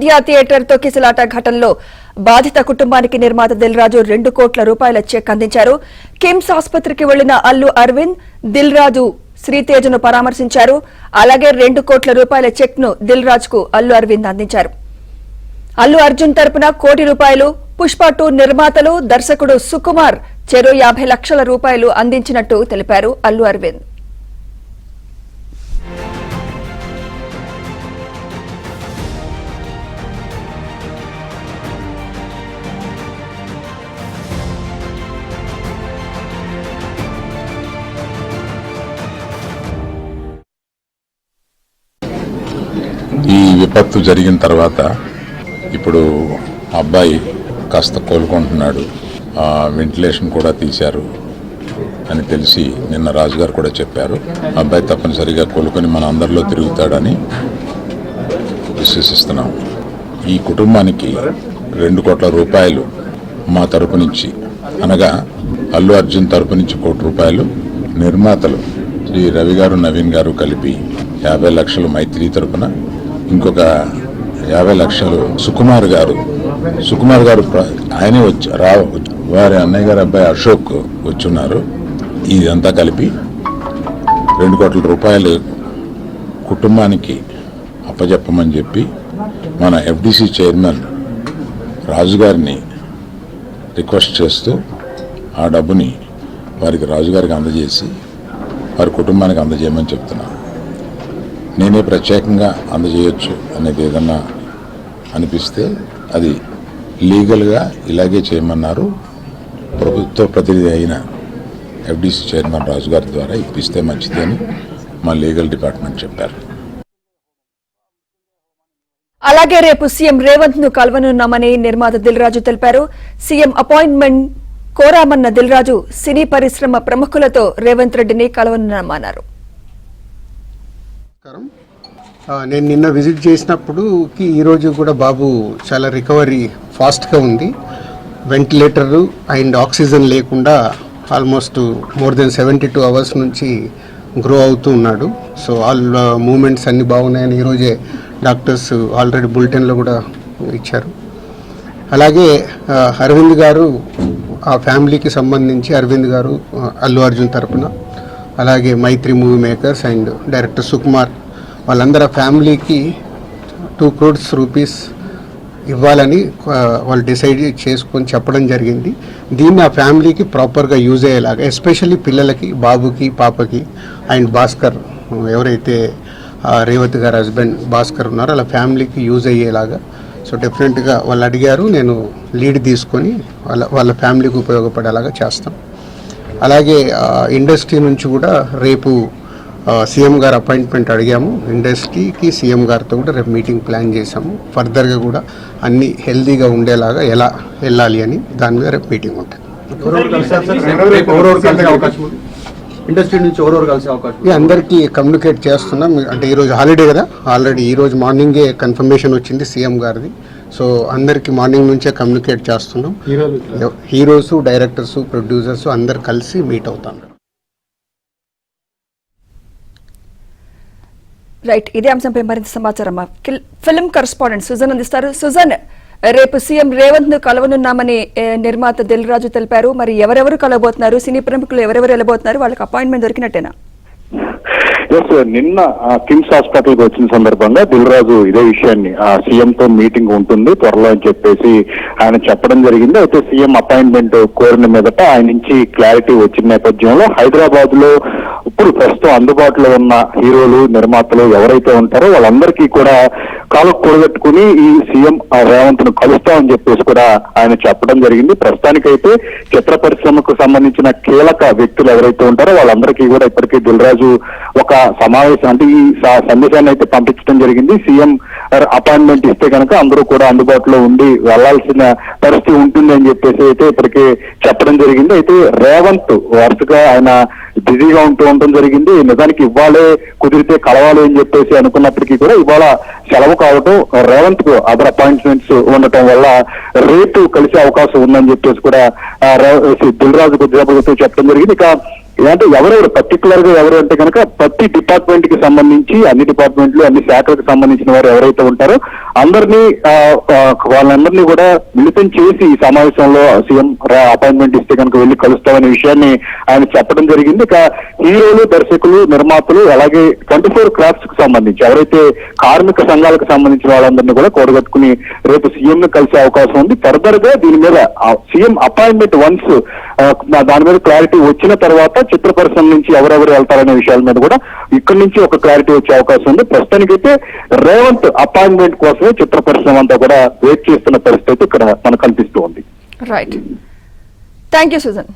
Ayodhya theatre తొక్కిసలాట ఘటనలో బాధిత కుటుంబానికి నిర్మాత దిల్ రాజు 2 కోట్ల రూపాయల చెక్ అందించారు. కిమ్స్ ఆసుపత్రికి వెళ్లిన అల్లు అరవింద్ దిల్ రాజు శ్రీతేజను పరామర్శించారు. అలాగే 2 కోట్ల రూపాయల చెక్ ను దిల్ రాజు కు అల్లు అరవింద్ అందించారు. అల్లు అర్జున్ తరపున ₹1 కోటి, పుష్ప 2 నిర్మాతలు దర్శకుడు సుకుమార్ చెరో 50 లక్షల రూపాయలు అందించినట్టు తెలిపారు అల్లు అరవింద్. ఈ విపత్తు జరిగిన తర్వాత ఇప్పుడు అబ్బాయి కాస్త కోలుకుంటున్నాడు, వెంటిలేషన్ కూడా తీశారు అని తెలిసి నిన్న రాజుగారు కూడా చెప్పారు. అబ్బాయి తప్పనిసరిగా కోలుకొని మన అందరిలో తిరుగుతాడని విశ్వసిస్తున్నాం. ఈ కుటుంబానికి 2 కోట్ల రూపాయలు మా తరపు నుంచి, అనగా అల్లు అర్జున్ తరపు నుంచి ₹1 కోటి, నిర్మాతలు శ్రీ రవి గారు నవీన్ గారు కలిపి 50 లక్షలు మైత్రి తరపున, ఇంకొక 50 లక్షలు సుకుమార్ గారు ఆయనే వారి అన్నయ్య గారి అబ్బాయి అశోక్ వచ్చున్నారు. ఇదంతా కలిపి 2 కోట్ల రూపాయలు కుటుంబానికి అప్పజెప్పమని చెప్పి మన ఎఫ్డిసి చైర్మన్ రాజుగారిని రిక్వెస్ట్ చేస్తూ ఆ డబ్బుని వారికి రాజుగారికి అందజేసి వారి కుటుంబానికి అందజేయమని చెప్తున్నాను. నేనే ప్రత్యేకంగా అందజేయొచ్చు అనేది ఏదన్నా అనిపిస్తే అది లీగల్గా ఇలాగే చేయమన్నారు. ప్రభుత్వ ప్రతినిధి అయిన ఎఫ్డిసి చైర్మన్ రాజు గారి ద్వారా ఇప్పిస్తే మంచిది అని మా లీగల్ డిపార్ట్మెంట్ చెప్పారు. అలాగే రేపు సీఎం రేవంత్ ను కలవనున్నామని నిర్మాత దిల్ రాజు తెలిపారు. సీఎం అపాయింట్మెంట్ కోరామన్న దిల్ రాజు సినీ పరిశ్రమ ప్రముఖులతో రేవంత్ రెడ్డిని కలవనున్నామన్నారు. నేను నిన్న విజిట్ చేసినప్పుడు ఈరోజు కూడా బాబు చాలా రికవరీ ఫాస్ట్గా ఉంది. వెంటిలేటరు అండ్ ఆక్సిజన్ లేకుండా ఆల్మోస్ట్ మోర్ దెన్ 72 అవర్స్ నుంచి గ్రో అవుతూ ఉన్నాడు. సో ఆల్ మూమెంట్స్ అన్నీ బాగున్నాయని ఈరోజే డాక్టర్స్ ఆల్రెడీ బులెటిన్లో కూడా ఇచ్చారు. అలాగే అరవింద్ గారు ఆ ఫ్యామిలీకి సంబంధించి అరవింద్ గారు అల్లు అర్జున్ తరపున, అలాగే Mythri movie makers and director Sukumar వాళ్ళందరూ ఫ్యామిలీకి 2 crores రూపీస్ ఇవ్వాలని వాళ్ళు డిసైడ్ చేసుకొని చెప్పడం జరిగింది. దీన్ని ఆ ఫ్యామిలీకి ప్రాపర్గా యూజ్ అయ్యేలాగా, ఎస్పెషల్లీ పిల్లలకి, బాబుకి, పాపకి అండ్ భాస్కర్, ఎవరైతే రేవతి గారు హస్బెండ్ భాస్కర్ ఉన్నారో అలా ఫ్యామిలీకి యూజ్ అయ్యేలాగా. సో డెఫినెట్గా వాళ్ళు అడిగారు, నేను లీడ్ తీసుకొని వాళ్ళ ఫ్యామిలీకి ఉపయోగపడేలాగా చేస్తాం. అలాగే ఇండస్ట్రీ నుంచి కూడా రేపు సీఎం గారు అపాయింట్మెంట్ అడిగాము. ఇండస్ట్రీకి సీఎం గారితో కూడా రేపు మీటింగ్ ప్లాన్ చేశాము. ఫర్దర్గా కూడా అన్ని హెల్తీగా ఉండేలాగా ఎలా వెళ్ళాలి అని దాని మీద రేపు మీటింగ్ ఉంటుంది. ఇండస్ట్రీ నుంచి కలిసే అవకాశం అందరికీ కమ్యూనికేట్ చేస్తున్నాం. అంటే ఈరోజు హాలిడే కదా, ఆల్రెడీ ఈరోజు మార్నింగే కన్ఫర్మేషన్ వచ్చింది సీఎం గారిది. సో అందరికి మార్నింగ్ నుంచే కమ్యూనికేట్ చేస్తున్నాం. హీరోస్, డైరెక్టర్స్, ప్రొడ్యూసర్స్ అందరు కలిసి మీట్ అవుతాం. రైట్, ఇదే అంశంపై మరింత సమాచారం ఫిల్మ్ కరెస్పాండెంట్ సుజన్ అందిస్తారు. సుజన్, రేపు సీఎం రేవంత్ ను కలవనున్నామని నిర్మాత దిల్ రాజు తెలిపారు. మరి ఎవరెవరు కలవబోతున్నారు, సినీ ప్రముఖులు ఎవరెవరు వెళ్ళబోతున్నారు, వాళ్ళకి అపాయింట్మెంట్ దొరికినట్టేనా? నిన్న కిమ్స్ హాస్పిటల్ కి వచ్చిన సందర్భంగా దిల్ రాజు ఇదే విషయాన్ని సీఎం తో మీటింగ్ ఉంటుంది త్వరలో అని చెప్పేసి ఆయన చెప్పడం జరిగింది. అయితే సీఎం అపాయింట్మెంట్ కోరిన మీదట ఆయన నుంచి క్లారిటీ వచ్చిన నేపథ్యంలో హైదరాబాద్ లో ఇప్పుడు ప్రస్తుతం అందుబాటులో ఉన్న హీరోలు, నిర్మాతలు ఎవరైతే ఉంటారో వాళ్ళందరికీ కూడా కాలకు కూడగట్టుకుని ఈ సీఎం రేవంత్ ను కలుస్తామని చెప్పేసి కూడా ఆయన చెప్పడం జరిగింది. ప్రస్తుతానికైతే చిత్ర పరిశ్రమకు సంబంధించిన కీలక వ్యక్తులు ఎవరైతే ఉంటారో వాళ్ళందరికీ కూడా ఇప్పటికీ దిల్ రాజు ఒక సమావేశం అంటే ఈ సందేశాన్ని అయితే పంపించడం జరిగింది. సీఎం అపాయింట్మెంట్ ఇస్తే కనుక అందరూ కూడా అందుబాటులో ఉండి వెళ్లాల్సిన పరిస్థితి ఉంటుంది అని చెప్పేసి అయితే ఇప్పటికే చెప్పడం జరిగింది. అయితే రేవంత్ వరుసగా ఆయన బిజీగా ఉండటం జరిగింది. నిజానికి ఇవాళే కుదిరితే కలవాలి అని చెప్పేసి అనుకున్నప్పటికీ కూడా ఇవాళ సెలవు కావటం, రేవంత్ కు అదర్ అపాయింట్మెంట్స్ ఉండటం వల్ల రేపు కలిసే అవకాశం ఉందని చెప్పేసి కూడా దిల్ రాజు కొద్దిసేపటితో చెప్పడం జరిగింది. ఇక అంటే ఎవరెవరు పర్టికులర్ గా ఎవరు అంటే కనుక ప్రతి డిపార్ట్మెంట్ కి సంబంధించి అన్ని డిపార్ట్మెంట్లు అన్ని శాఖలకు సంబంధించిన వారు ఎవరైతే ఉంటారో అందరినీ వాళ్ళందరినీ కూడా మిళితం చేసి ఈ సమావేశంలో సీఎం అపాయింట్మెంట్ ఇస్తే కనుక వెళ్ళి కలుస్తామనే విషయాన్ని ఆయన చెప్పడం జరిగింది. ఇక హీరోలు, దర్శకులు, నిర్మాతలు అలాగే 24 క్రాఫ్ట్స్ కు సంబంధించి ఎవరైతే కార్మిక సంఘాలకు సంబంధించిన వాళ్ళందరినీ కూడా కూడగట్టుకుని రేపు సీఎం ను కలిసే అవకాశం ఉంది. ఫర్దర్ గా దీని మీద సీఎం అపాయింట్మెంట్ వన్స్ దాని మీద క్లారిటీ వచ్చిన తర్వాత చిత్ర పరిశ్రమ నుంచి ఎవరెవరు వెళ్తారనే విషయాల మీద కూడా ఇక్కడి నుంచి ఒక క్లారిటీ వచ్చే అవకాశం ఉంది. ప్రస్తుతానికైతే రేవంత్ అపాయింట్మెంట్ కోసమే చిత్ర పరిశ్రమ అంతా కూడా వెయిట్ చేస్తున్న పరిస్థితి ఇక్కడ మనకు కనిపిస్తూ ఉంది. Right, thank you Sujan.